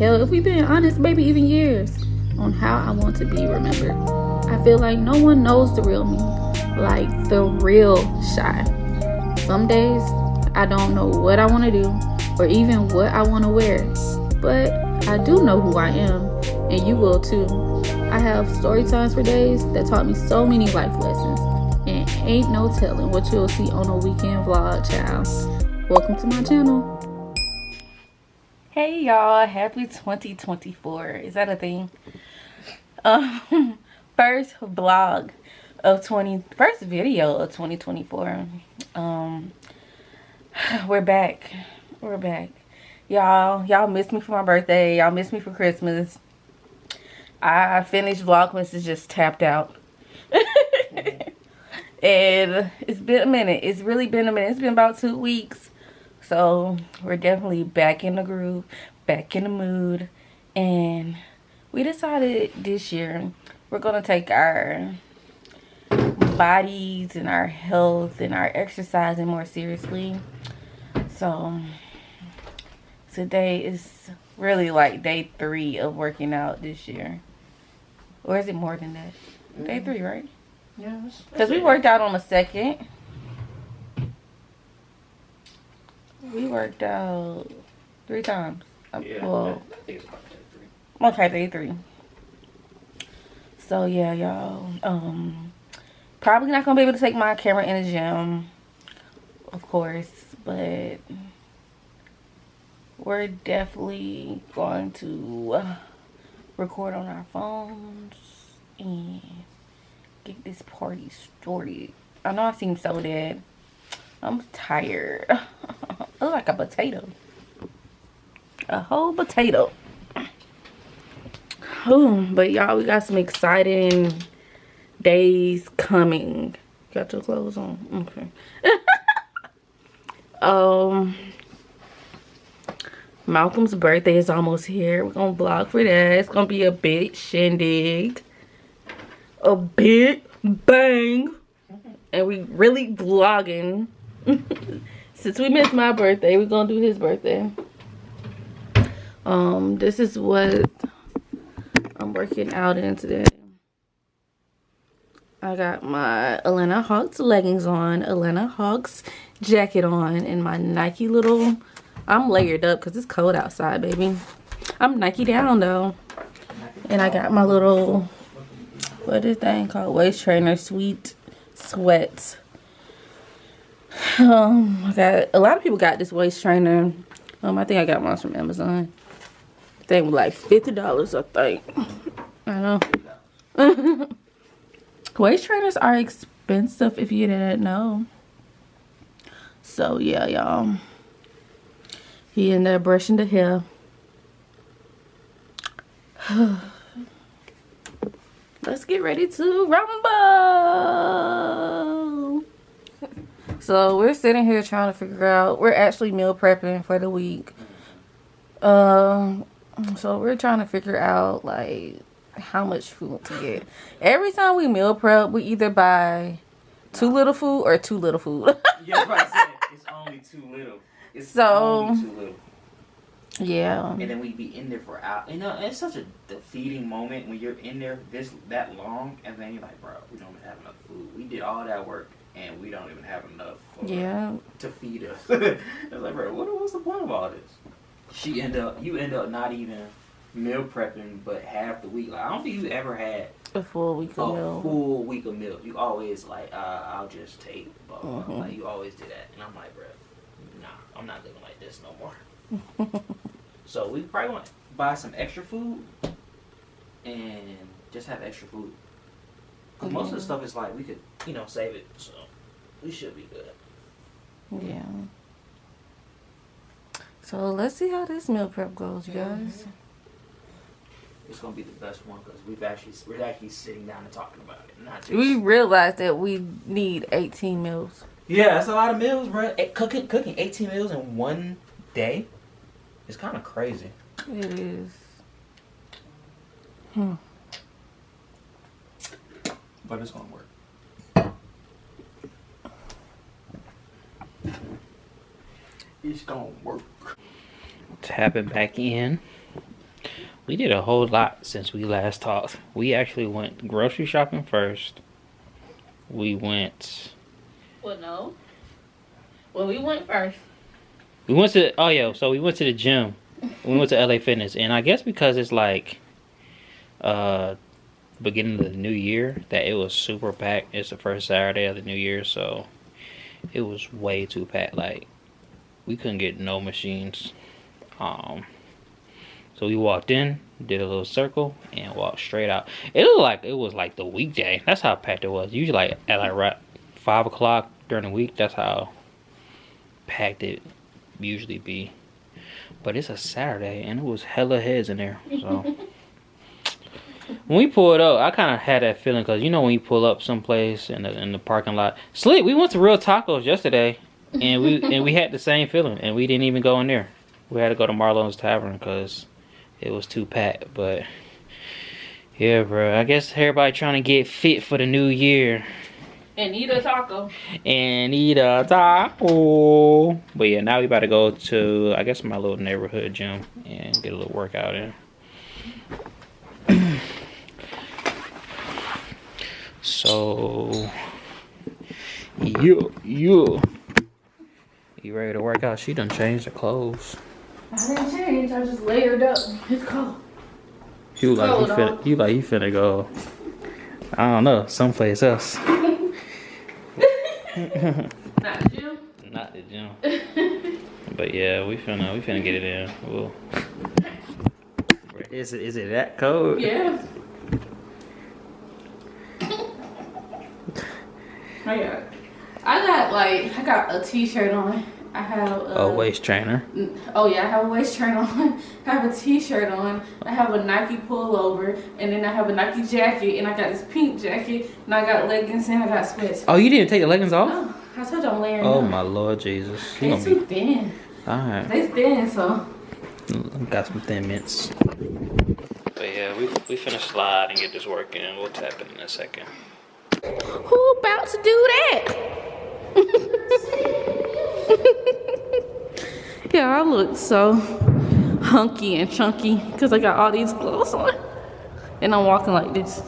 hell, if we been honest, maybe even years, on how I want to be remembered. I feel like no one knows the real me, like the real Shy. Some days I don't know what I want to do or even what I want to wear, but I do know who I am, and you will too. I have story times for days that taught me so many life lessons, and ain't no telling what you'll see on a weekend vlog, child. Welcome to my channel. Hey y'all, happy 2024. Is that a thing? First vlog of first video of 2024. We're back. Y'all missed me for my birthday. Y'all missed me for Christmas. I finished Vlogmas, is just tapped out. And it's been a minute. It's really been a minute. It's been about 2 weeks. So we're definitely back in the groove, back in the mood. And we decided this year we're going to take our bodies and our health and our exercising more seriously. So today is really like day 3 of working out this year. Or is it more than that? Day 3, right? Yeah. Because we worked out on the 2nd. We worked out 3 times. Yeah, Well, I think it's about day 3. okay, day 3. So yeah, y'all. Probably not gonna be able to take my camera in the gym, of course, but we're definitely going to record on our phones and get this party started. I know I seem so dead. I'm tired. I look like a potato. A whole potato. Oh, but y'all, we got some exciting days coming. Got your clothes on? Okay. Malcolm's birthday is almost here. We're gonna vlog for that. It's gonna be a big shindig. A big bang. And we really vlogging. Since we missed my birthday, we're gonna do his birthday. This is what I'm working out in today. I got my Atlanta Hawks leggings on, Atlanta Hawks jacket on, and my Nike little, I'm layered up because it's cold outside, baby. I'm Nike down though. And I got my little, what is that thing called? Waist trainer sweet sweats. I got, a lot of people got this waist trainer. I think I got mine from Amazon. Thing was like $50, I think. I know. Waist trainers are expensive if you didn't know. So yeah, y'all. He in there brushing the hair. Let's get ready to rumble. So we're sitting here trying to figure out, we're actually meal prepping for the week. So we're trying to figure out like how much food to get. Every time we meal prep, we either buy too little food or too little food. Yeah, that's what I said. It's only too little. It's So, only too little. Yeah. And then we be in there for hours. You know, it's such a defeating moment when you're in there that long, and then you're like, bro, we don't even have enough food. We did all that work, and we don't even have enough to feed us. It's like, bro, what's the point of all this? You end up not even meal prepping, but half the week. Like, I don't think you ever had a full week of meal. Full week of meal. You always like, I'll just take. Like you always do that, and I'm like, bro, nah, I'm not living like this no more. So we probably want to buy some extra food and just have extra food. Cause most of the stuff is like we could, save it. So we should be good. Yeah. So let's see how this meal prep goes, you guys. It's gonna be the best one because we're actually sitting down and talking about it. Not just... We realized that we need 18 meals. Yeah, that's a lot of meals, bro. Cooking 18 meals in one day is kind of crazy. It is. But it's gonna work. It's gonna work. Tap it back in. We did a whole lot since we last talked. We actually went grocery shopping first. We went... Well, no. Well, we went first. We went to... Oh, yeah. So we went to the gym. We went to LA Fitness. And I guess because it's like... beginning of the new year, that it was super packed. It's the first Saturday of the new year, so... It was way too packed. Like, we couldn't get no machines. So we walked in, did a little circle, and walked straight out. It looked like it was like the weekday. That's how packed it was. Usually like at like right 5 o'clock during the week, that's how packed it usually be. But it's a Saturday, and it was hella heads in there. So when we pulled up, I kind of had that feeling, because you know when you pull up someplace in the parking lot. Sleep. We went to Real Tacos yesterday, and we had the same feeling, and we didn't even go in there. We had to go to Marlone's Tavern because it was too packed. But yeah, bro, I guess everybody trying to get fit for the new year. And eat a taco. And eat a taco. But yeah, now we about to go to, I guess, my little neighborhood gym and get a little workout in. So, you ready to work out? She done changed her clothes. I didn't change. I just layered up. It's cold. You finna go, I don't know, someplace else. Not the gym? Not the gym. But yeah, we finna get it in. We'll... Is it that cold? Yeah. I got a t-shirt on. I have a waist trainer. Oh yeah, I have a waist trainer on. I have a t-shirt on. I have a Nike pullover, and then I have a Nike jacket, and I got this pink jacket, and I got leggings, and I got sweats. Oh, you didn't take the leggings off? No, I told you I'm layering Oh up. my Lord Jesus. They too thin. Alright. They thin, so. Got some Thin Mints. But yeah, we finna slide and get this working, and we'll tap it in a second. Who about to do that? Yeah, I look so hunky and chunky because I got all these clothes on. And I'm walking like this.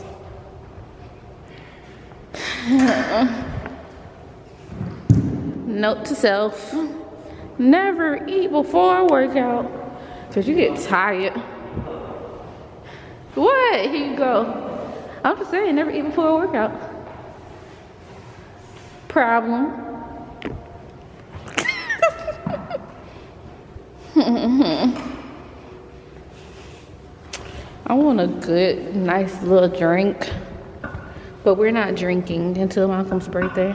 Note to self. Never eat before a workout. Because you get tired. What? Here you go. I'm just saying, never eat before a workout. Problem. I want a good, nice little drink. But we're not drinking until Malcolm's birthday.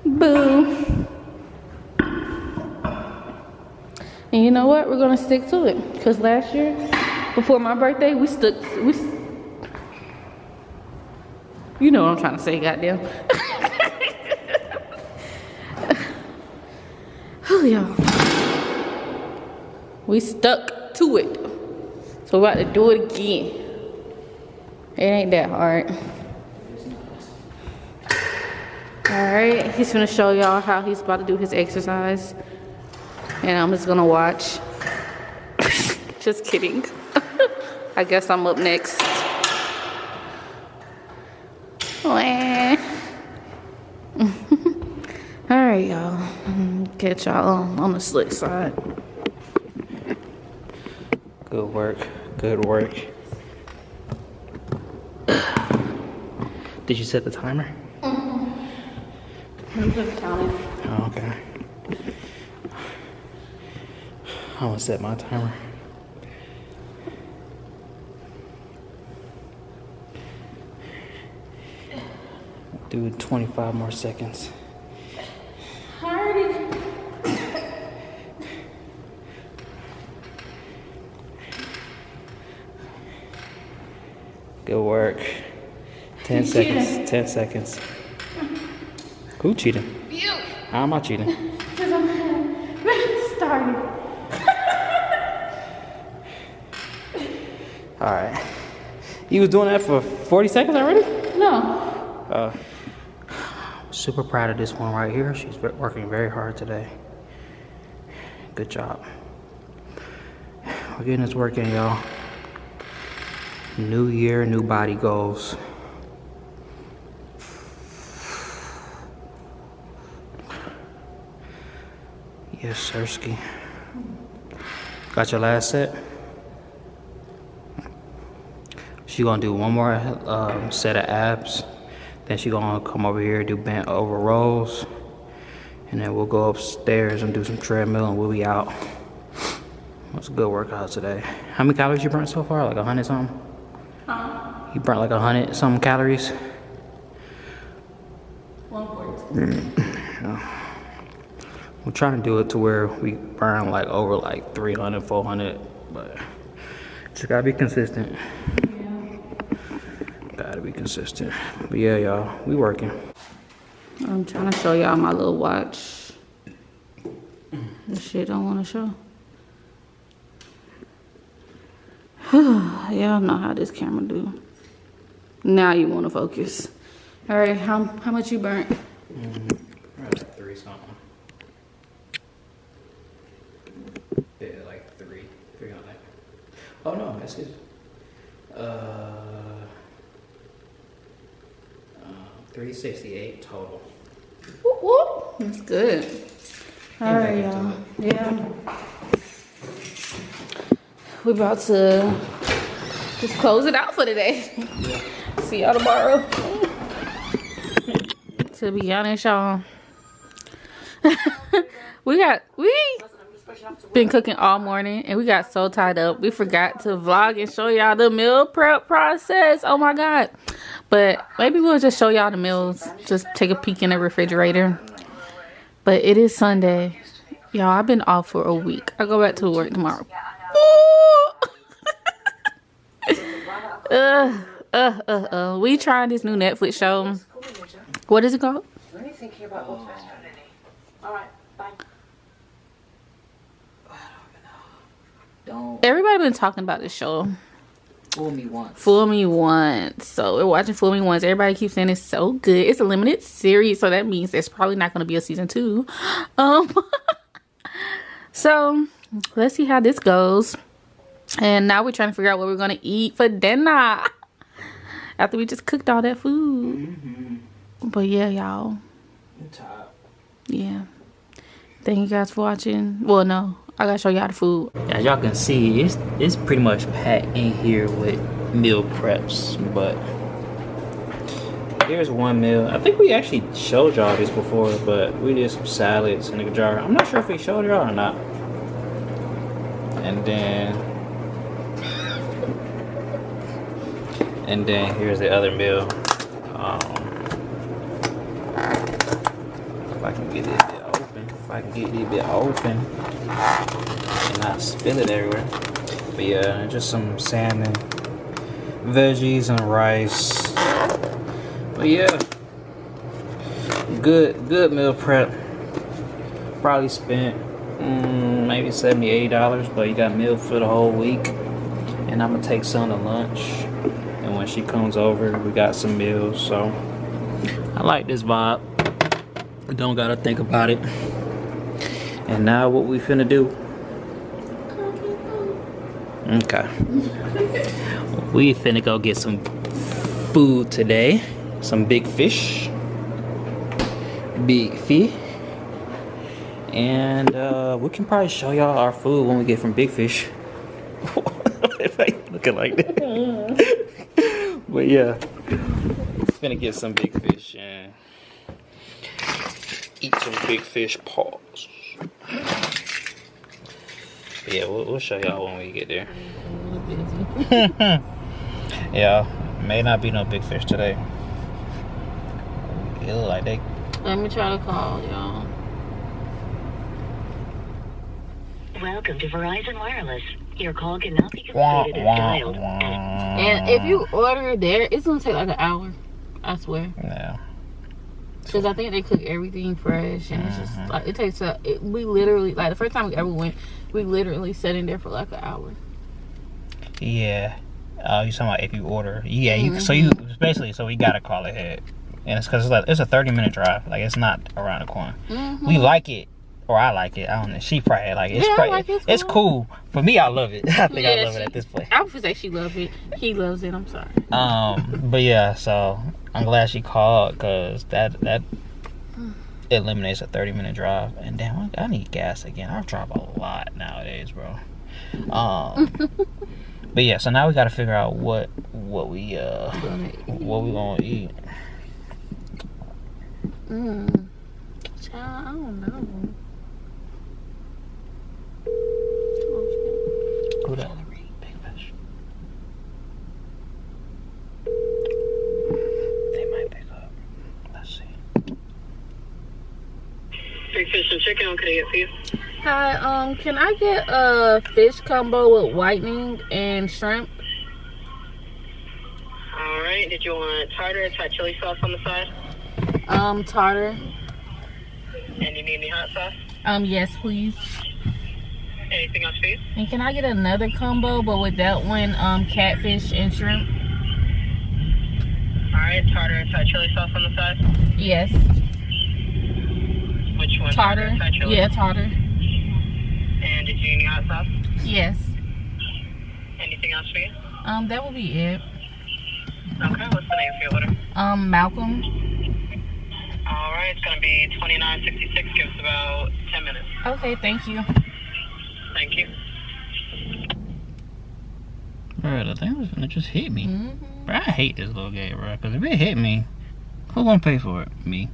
Boo. And you know what? We're gonna stick to it. Because last year, before my birthday, you know what I'm trying to say, goddamn. Oh, y'all. We stuck to it. So we're about to do it again. It ain't that hard. Alright, he's gonna show y'all how he's about to do his exercise. And I'm just gonna watch. Just kidding. I guess I'm up next. Alright, y'all. Catch y'all on the slick side. Good work. Good work. Did you set the timer? I'm just counting. Oh, okay. I'm gonna set my timer. Do 25 more seconds. Alrighty. Good work. 10 seconds. Cheating. 10 seconds. Who cheating? You. How am I cheating? Because I'm starting. Alright. You was doing that for 40 seconds already? No. Super proud of this one right here. She's working very hard today. Good job. We're getting this work in, y'all. New year, new body goals. Yes, Sirski. Got your last set? She gonna do one more set of abs. Then she gonna come over here, do bent over rolls. And then we'll go upstairs and do some treadmill and we'll be out. It was a good workout today. How many calories you burnt so far? Like 100 something? You burnt like 100 something calories? 140. We're trying to do it to where we burn like over like 300, 400, but just gotta be consistent. Gotta be consistent. But yeah, y'all, we working. I'm trying to show y'all my little watch. This shit don't want to show. Y'all know how this camera do. Now you want to focus. All right, how much you burnt? Like 3 something. Yeah, like 300. Oh no, that's it. 368 total. Whoop, whoop. That's good. All right, y'all. Yeah. We're about to just close it out for today. Yeah. See y'all tomorrow. To be honest, y'all, we been cooking all morning and we got so tied up. We forgot to vlog and show y'all the meal prep process. Oh my God. But maybe we'll just show y'all the meals. Just take a peek in the refrigerator. But it is Sunday. Y'all, I've been off for a week. I go back to work tomorrow. We trying this new Netflix show. What is it called? Let me think here about what's best for Lily. All right, bye. Don't Everybody been talking about this show. fool me once. Fool Me Once. So we're watching Fool Me Once. Everybody keeps saying it's so good. It's a limited series, so that means there's probably not going to be a season 2. So let's see how this goes. And now we're trying to figure out what we're going to eat for dinner after we just cooked all that food. But yeah, y'all. I'm tired. Yeah. Thank you guys for watching. Well, no, I gotta show y'all the food. As y'all can see, it's pretty much packed in here with meal preps, but here's one meal. I think we actually showed y'all this before, but we did some salads in a jar. I'm not sure if we showed y'all or not. And then here's the other meal. If I can get this bit open, and not spill it everywhere. But yeah, just some salmon, veggies, and rice. But yeah, good meal prep. Probably spent maybe $70, $80, but you got meal for the whole week. And I'm gonna take some to lunch. And when she comes over, we got some meals. So I like this vibe. We don't gotta think about it. And now what we finna do? Okay. We finna go get some food today. Some big fish. Big fish. And we can probably show y'all our food when we get from Big Fish. If I looking like that. But yeah. Finna get some big fish and eat some big fish paws. But yeah, we'll show y'all when we get there. Yeah, may not be no big fish today. It look like they. Let me try to call y'all. Welcome to Verizon Wireless. Your call cannot be completed as dialed. And if you order it there, it's gonna take like an hour. I swear. Yeah. Because I think they cook everything fresh, and it's just like it takes we literally, like, the first time we ever went, we literally sat in there for like an hour. Yeah. You talking about if you order? Yeah. You so you basically we gotta call ahead, and it's because it's a 30-minute drive. Like, it's not around the corner. We like it Or I like it. I don't know. She probably like it. It's, Yeah, I probably, like it. it's cool. For me, I love it. I think I Yeah, love it at this point. I would say she loves it. He loves it. I'm sorry. But yeah, so I'm glad she called because that eliminates a 30-minute drive. And damn, I need gas again. I drive a lot nowadays, bro. But yeah, so now we got to figure out what we gonna eat. Child, I don't know. Who that? Big Fish. They might pick up. Let's see. Big Fish and Chicken, what can I get for you? Hi, can I get a fish combo with whitening and shrimp? Alright, did you want tartar or Thai chili sauce on the side? Tartar. And you need any hot sauce? Yes, please. Anything else for you? And can I get another combo, but with that one, catfish and shrimp? Alright, tartar and Thai chili sauce on the side? Yes. Which one? Tartar. Thai chili? Yeah, tartar. And did you need any hot sauce? Yes. Anything else for you? That will be it. Okay, what's the name for your order? Malcolm. Alright, it's gonna be $29.66, give us about 10 minutes. Okay, thank you. Thank you. Bro, the thing was gonna just hit me. Bro, I hate this little game, bro. Because if it hit me, who gonna pay for it? Me.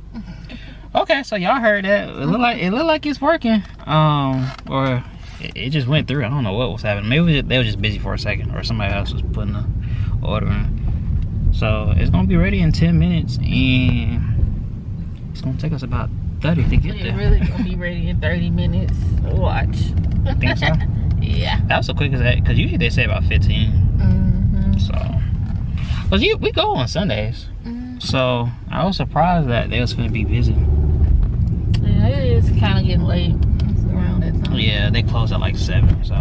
Okay, so y'all heard that. It look like it's working. Or it just went through. I don't know what was happening. Maybe they were just busy for a second, or somebody else was putting the order in. So it's gonna be ready in 10 minutes, and it's gonna take us about 30 to get It's there. really gonna be ready in 30 minutes. Watch. Think so? Yeah. That was so quick as that, because usually they say about 15. So, cause we go on Sundays. So I was surprised that they was gonna be busy. Yeah, it is kind of getting late. It's around that time. Yeah, they close at like 7. So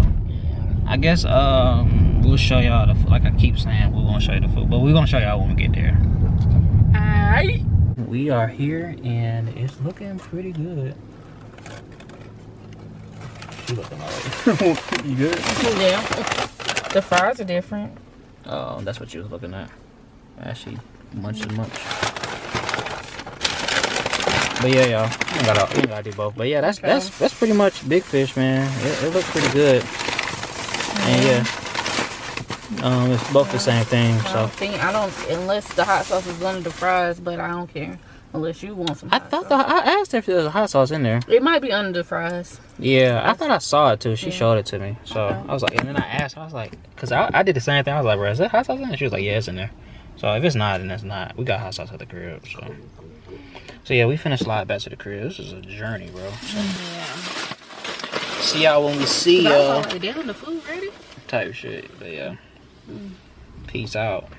I guess we'll show y'all the food. Like I keep saying, we're gonna show you the food, but we're gonna show y'all when we get there. Alright. We are here and it's looking pretty good. She looking alright. You good? Yeah. The fries are different. Oh, that's what you was looking at. Actually, much. But yeah, y'all, you gotta do both. But yeah, that's pretty much Big Fish, man. It looks pretty good. And yeah, it's both the same thing. So I don't unless the hot sauce is under the fries, but I don't care unless you want some. I asked her if there was a hot sauce in there. It might be under the fries. Yeah, I thought I saw it too. She showed it to me. So I was like, and then I asked, I was like, because I did the same thing. I was like, bro, is there hot sauce in there? She was like, yeah, it's in there. So if it's not, then it's not. We got hot sauce at the crib. So yeah, we finna slide back to the crib. This is a journey, bro. See y'all when we see y'all. Damn, the food ready? Type shit. But yeah. Peace out.